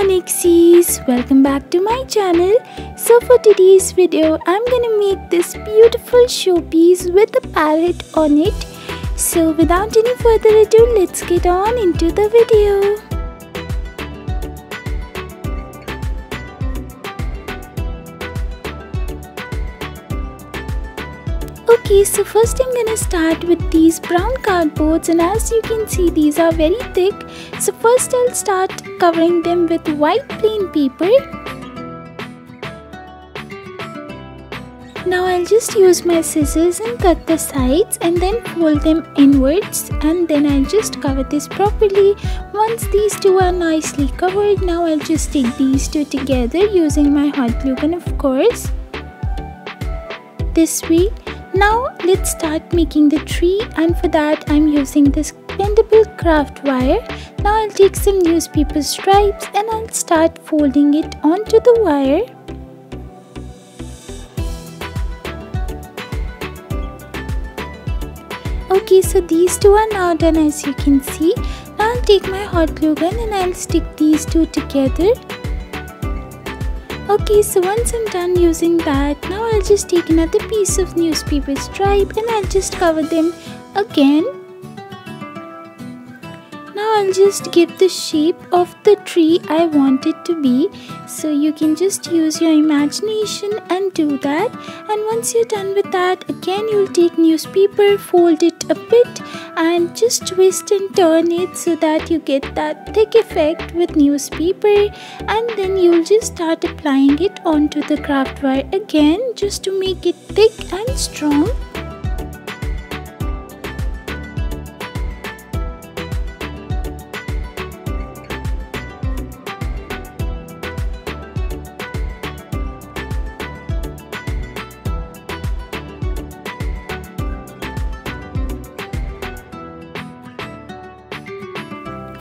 FunXies, welcome back to my channel. So for today's video, I'm gonna make this beautiful showpiece with a parrot on it. So without any further ado, let's get on into the video. Okay, so first I'm gonna start with these brown cardboards, and as you can see, these are very thick. So first I'll start covering them with white plain paper. Now I'll just use my scissors and cut the sides and then fold them inwards, and then I'll just cover this properly. Once these two are nicely covered, now I'll just take these two together using my hot glue gun, of course. This way. Now let's start making the tree, and for that I'm using this bendable craft wire. Now I'll take some newspaper stripes and I'll start folding it onto the wire. Okay, so these two are now done, as you can see. Now I'll take my hot glue gun and I'll stick these two together. Okay, so once I'm done using that, now I'll just take another piece of newspaper stripe and I'll just cover them again. Now I'll just give the shape of the tree I want it to be. So you can just use your imagination and do that. And once you're done with that, again you'll take newspaper, fold it a bit and just twist and turn it so that you get that thick effect with newspaper, and then you'll just start applying it onto the craft wire again just to make it thick and strong.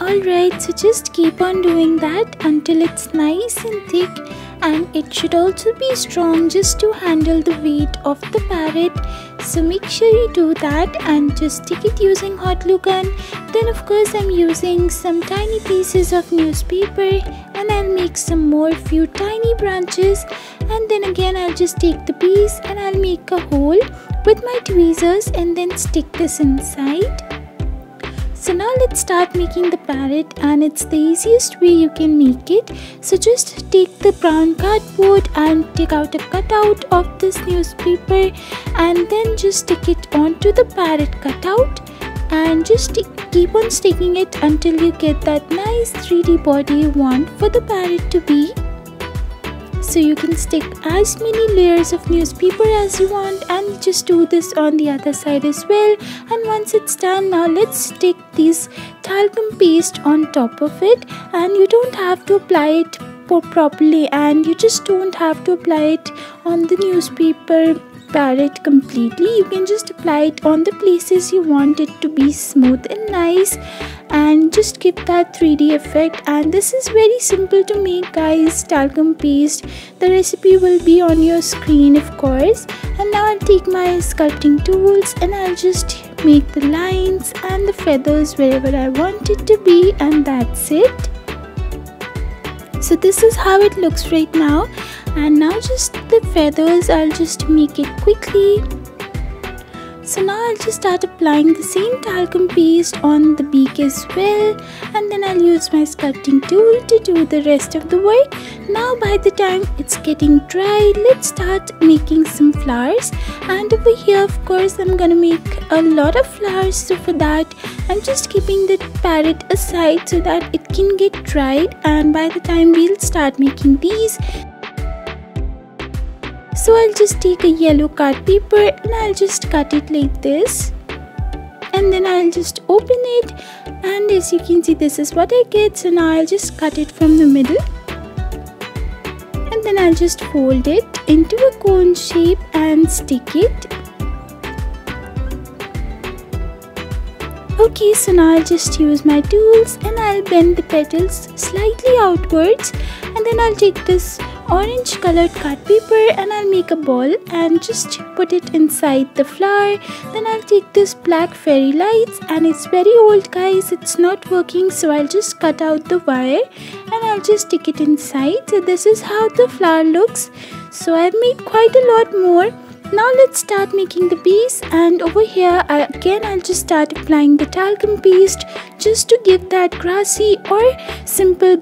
Alright, so just keep on doing that until it's nice and thick, and it should also be strong just to handle the weight of the parrot. So make sure you do that and just stick it using hot glue gun. Then of course I'm using some tiny pieces of newspaper and I'll make some more few tiny branches, and then again I'll just take the piece and I'll make a hole with my tweezers and then stick this inside. So now let's start making the parrot, and it's the easiest way you can make it. So just take the brown cardboard and take out a cutout of this newspaper and then just stick it onto the parrot cutout, and just keep on sticking it until you get that nice 3D body you want for the parrot to be. So you can stick as many layers of newspaper as you want, and just do this on the other side as well. And once it's done, now let's stick this talcum paste on top of it, and you don't have to apply it properly, and you just don't have to apply it on the newspaper parrot completely. You can just apply it on the places you want it to be smooth and nice, and just give that 3D effect. And this is very simple to make, guys, talcum paste. The recipe will be on your screen, of course. And now I'll take my sculpting tools and I'll just make the lines and the feathers wherever I want it to be, and that's it. So this is how it looks right now. And now just the feathers, I'll just make it quickly. So now I'll just start applying the same talcum paste on the beak as well, and then I'll use my sculpting tool to do the rest of the work. Now by the time it's getting dry, let's start making some flowers. And over here, of course, I'm gonna make a lot of flowers. So for that, I'm just keeping the parrot aside so that it can get dried, and by the time we'll start making these. So I'll just take a yellow card paper and I'll just cut it like this, and then I'll just open it, and as you can see, this is what I get. So now I'll just cut it from the middle, and then I'll just fold it into a cone shape and stick it. Okay, so now I'll just use my tools and I'll bend the petals slightly outwards, and then I'll take this orange colored card paper and I'll make a ball and just put it inside the flower. Then I'll take this black fairy lights, and it's very old guys, it's not working, so I'll just cut out the wire and I'll just stick it inside. So this is how the flower looks. So I've made quite a lot more. Now let's start making the base, and over here I'll just start applying the talcum paste just to give that grassy or simple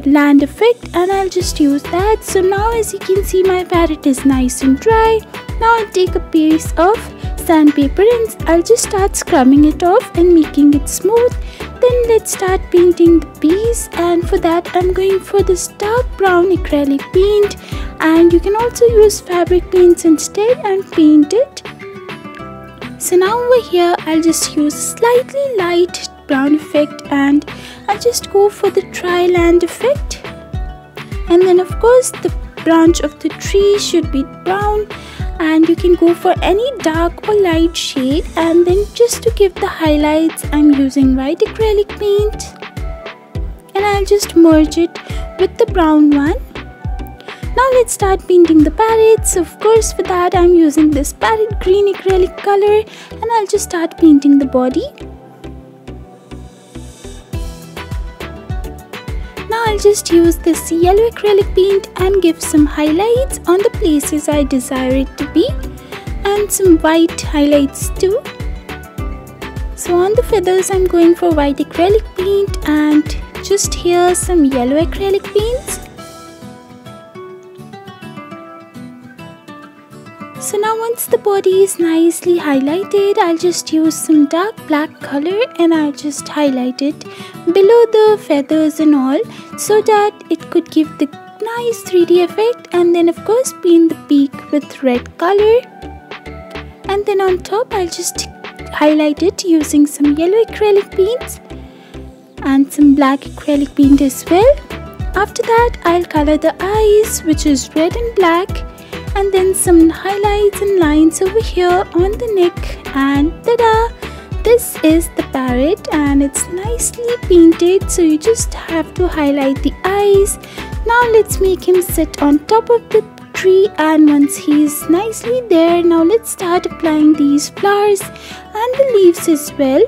land effect, and I'll just use that. So now as you can see, my parrot is nice and dry. Now I'll take a piece of sandpaper and I'll just start scrubbing it off and making it smooth. Then let's start painting the base, and for that I'm going for this dark brown acrylic paint, and you can also use fabric paints instead and paint it. So now over here I'll just use a slightly light brown effect, and I'll just go for the dry land effect. And then of course the branch of the tree should be brown, and you can go for any dark or light shade. And then just to give the highlights, I'm using white acrylic paint, and I'll just merge it with the brown one. Now let's start painting the parrot. So of course for that I'm using this parrot green acrylic color, and I'll just start painting the body. Now I'll just use this yellow acrylic paint and give some highlights on the places I desire it to be, and some white highlights too. So on the feathers I'm going for white acrylic paint, and just here some yellow acrylic paints. So now once the body is nicely highlighted, I'll just use some dark black color and I'll just highlight it below the feathers and all, so that it could give the nice 3D effect. And then of course paint the beak with red color, and then on top I'll just highlight it using some yellow acrylic paints and some black acrylic paint as well. After that I'll color the eyes, which is red and black, and then some highlights and lines over here on the neck, and tada! This is the parrot, and it's nicely painted, so you just have to highlight the eyes. Now let's make him sit on top of the tree, and once he's nicely there, now let's start applying these flowers and the leaves as well.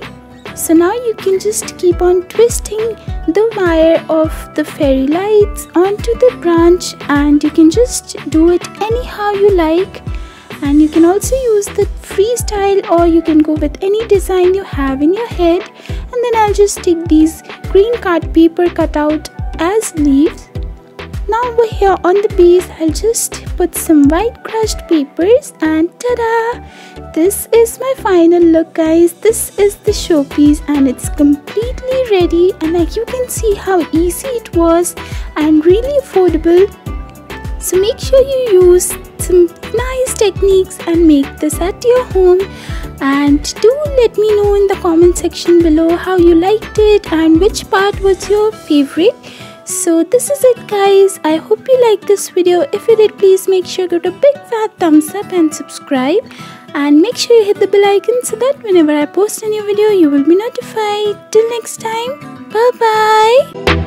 So now you can just keep on twisting the wire of the fairy lights onto the branch, and you can just do it anyhow you like. And you can also use the freestyle, or you can go with any design you have in your head. And then I'll just take these green card paper cut out as leaves. Now over here on the base I'll just put some white crushed papers, and tada! This is my final look guys. This is the showpiece, and it's completely ready, and like you can see how easy it was and really affordable. So make sure you use some nice techniques and make this at your home, and do let me know in the comment section below how you liked it and which part was your favorite. So this is it guys. I hope you liked this video. If you did, please make sure to give it a big fat thumbs up and subscribe, and make sure you hit the bell icon so that whenever I post a new video you will be notified. Till next time, bye bye.